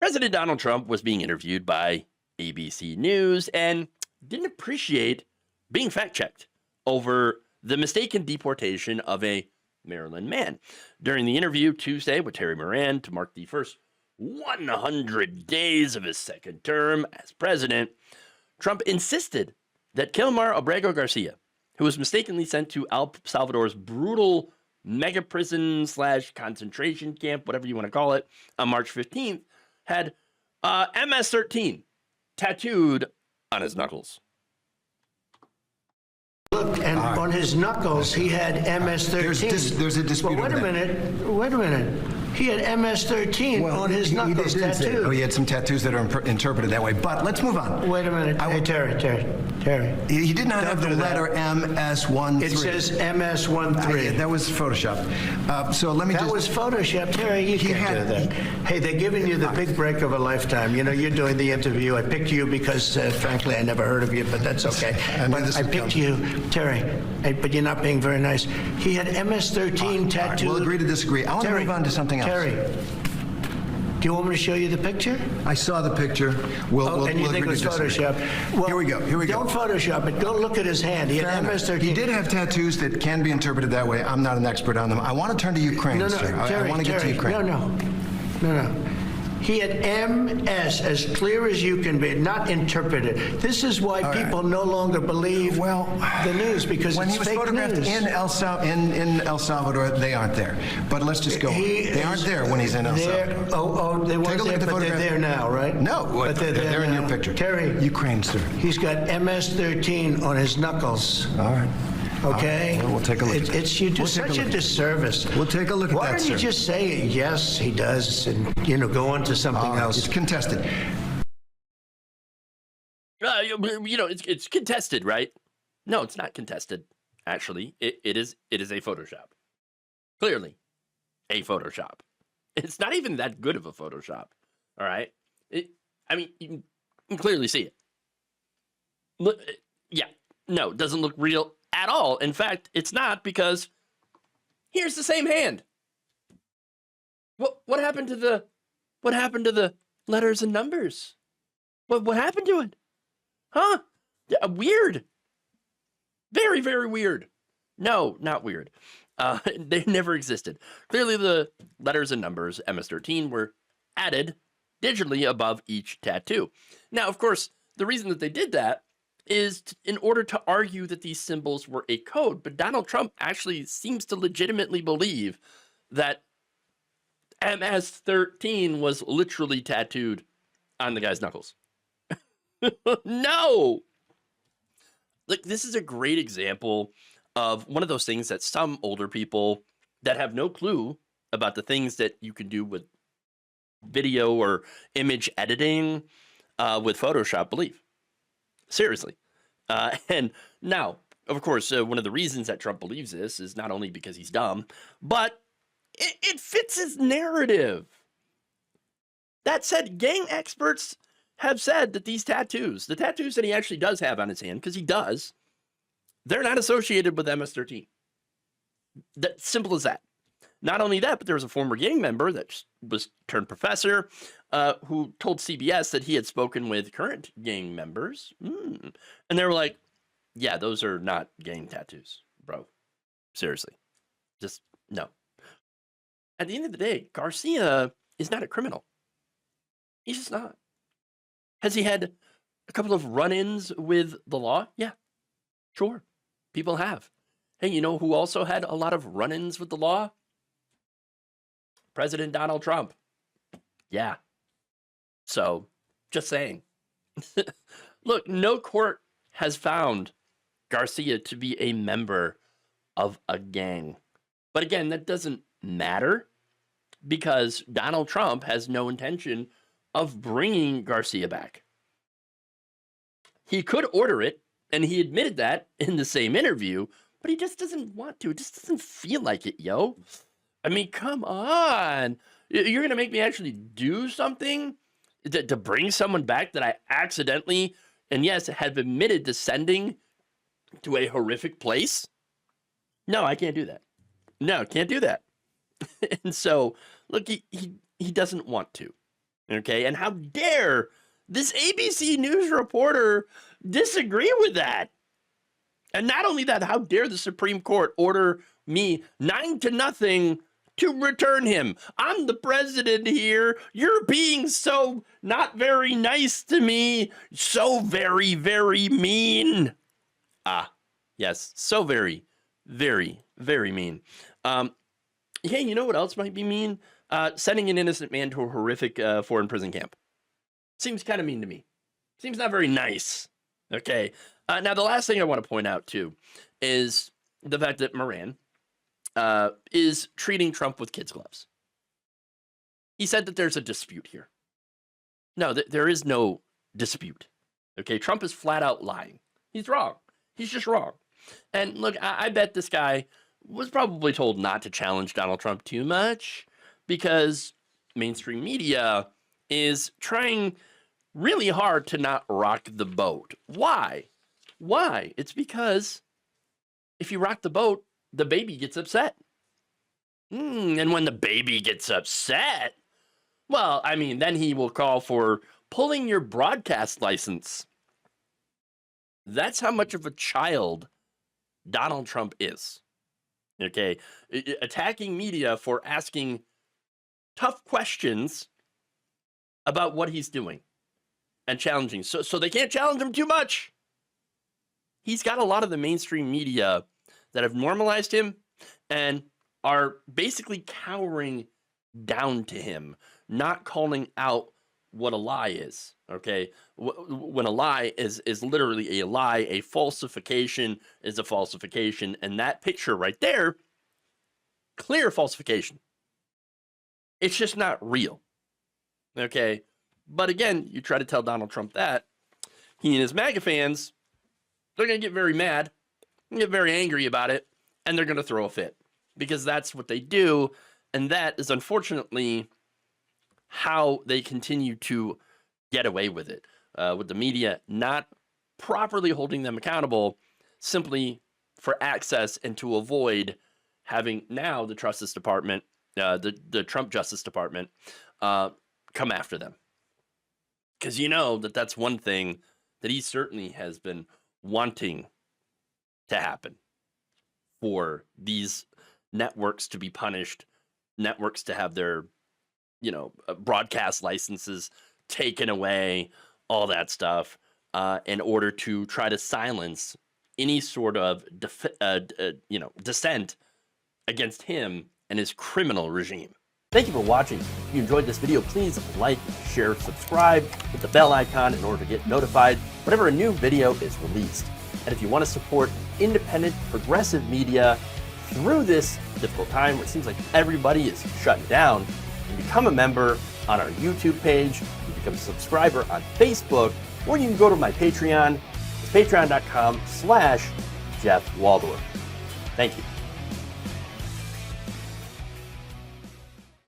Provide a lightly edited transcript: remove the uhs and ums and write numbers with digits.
President Donald Trump was being interviewed by ABC News and didn't appreciate being fact-checked over the mistaken deportation of a Maryland man. During the interview Tuesday with Terry Moran to mark the first 100 days of his second term as president, Trump insisted that Kilmar Abrego Garcia, who was mistakenly sent to El Salvador's brutal mega prison / concentration camp, whatever you want to call it, on March 15th, had MS-13 tattooed on his knuckles. Look, and on his knuckles, he had MS-13. There's a dispute. Well, wait a minute. He had MS-13 on his knuckles tattooed. Oh, he had some tattoos that are interpreted that way. But let's move on. Wait a minute. Hey, Terry. He did not have the letter MS-13. It says MS-13. That was Photoshop. So let me That was Photoshop. Terry, you can't do that. Hey, they're giving you the big break of a lifetime. You know, you're doing the interview. I picked you because, frankly, I never heard of you, but that's okay. I picked you, Terry, but you're not being very nice. He had MS-13 tattooed. We'll agree to disagree. I want to move on to something else. Terry, do you want me to show you the picture? I saw the picture. And you think it was Photoshop? Well, here we go. Don't Photoshop it. Go look at his hand. He had MS-13. He did have tattoos that can be interpreted that way. I'm not an expert on them. I want to turn to Ukraine, sir. Terry, I want to get to Ukraine. No. He had MS as clear as you can be, not interpreted. This is why people no longer believe the news, because when it's he was fake photographed news. in El Salvador, they aren't there. But let's just go on. They aren't there when he's in El Salvador. They weren't there, but they're there now, right? No, but they're in your picture. Terry, Ukraine, sir. He's got MS-13 on his knuckles. All right. Okay? We'll take a look at that. You do such a disservice. We'll take a look at that, Why don't you just say, yes, he does, and, go on to something else? It's contested. It's contested, right? No, it's not contested, actually. It is a Photoshop. Clearly, a Photoshop. It's not even that good of a Photoshop, all right? You can clearly see it. Look, no, it doesn't look real at all. In fact, it's not, because here's the same hand. What happened to the letters and numbers? What happened to it? Huh? Yeah, weird. Very, very weird. No, not weird. They never existed. Clearly, the letters and numbers MS-13 were added digitally above each tattoo. Now, of course, the reason that they did that is in order to argue that these symbols were a code. But Donald Trump actually seems to legitimately believe that MS-13 was literally tattooed on the guy's knuckles. No! Look, this is a great example of one of those things that some older people that have no clue about the things that you can do with video or image editing with Photoshop believe. Seriously. And now, of course, one of the reasons that Trump believes this is not only because he's dumb, but it fits his narrative. That said, gang experts have said that these tattoos, the tattoos that he actually does have on his hand, because he does, they're not associated with MS-13. That simple as that. Not only that, but there was a former gang member that was turned professor who told CBS that he had spoken with current gang members. And they were like, yeah, those are not gang tattoos, bro. Seriously. Just no. At the end of the day, Garcia is not a criminal. He's just not. Has he had a couple of run-ins with the law? Yeah, sure. People have. Hey, you know who also had a lot of run-ins with the law? President Donald Trump. Yeah. So, just saying. Look, no court has found Garcia to be a member of a gang. But again, that doesn't matter, because Donald Trump has no intention of bringing Garcia back. He could order it, and he admitted that in the same interview, but he just doesn't want to. It just doesn't feel like it, yo. I mean, come on. You're going to make me actually do something to bring someone back that I accidentally, and yes, have admitted to sending to a horrific place? No, I can't do that. No, can't do that. And so, look, he doesn't want to. Okay, and how dare this ABC News reporter disagree with that? And not only that, how dare the Supreme Court order me 9-0 to return him? I'm the president here. You're being so not very nice to me. So very, very mean. Ah, yes, so very, very, very mean. Hey, you know what else might be mean? Sending an innocent man to a horrific foreign prison camp. Seems kind of mean to me. Seems not very nice. Okay. Now, the last thing I want to point out, too, is the fact that Moran is treating Trump with kids' gloves. He said that there's a dispute here. No, there is no dispute. Okay, Trump is flat out lying. He's wrong. He's just wrong. And look, I bet this guy was probably told not to challenge Donald Trump too much because mainstream media is trying really hard to not rock the boat. Why? Why? It's because if you rock the boat, the baby gets upset. And when the baby gets upset, well, I mean, then he will call for pulling your broadcast license. That's how much of a child Donald Trump is. Okay, attacking media for asking tough questions about what he's doing and challenging. So they can't challenge him too much. He's got a lot of the mainstream media that have normalized him and are basically cowering down to him, not calling out what a lie is. Okay, when a lie is literally a lie, a falsification is a falsification, and that picture right there, clear falsification. It's just not real. Okay, but again, you try to tell Donald Trump that, he and his MAGA fans, they're going to get very mad, get very angry about it, and they're going to throw a fit because that's what they do, and that is unfortunately how they continue to get away with it, with the media not properly holding them accountable simply for access and to avoid having now the Justice Department, the Trump Justice Department, come after them. Because you know that that's one thing that he certainly has been wanting to happen, for these networks to be punished, networks to have their, broadcast licenses taken away, all that stuff, in order to try to silence any sort of dissent against him and his criminal regime. Thank you for watching. If you enjoyed this video, please like, share, subscribe, hit the bell icon in order to get notified whenever a new video is released. And if you want to support independent, progressive media through this difficult time where it seems like everybody is shutting down, you become a member on our YouTube page, you become a subscriber on Facebook, or you can go to my Patreon. It's patreon.com/Jeff Waldorf. Thank you.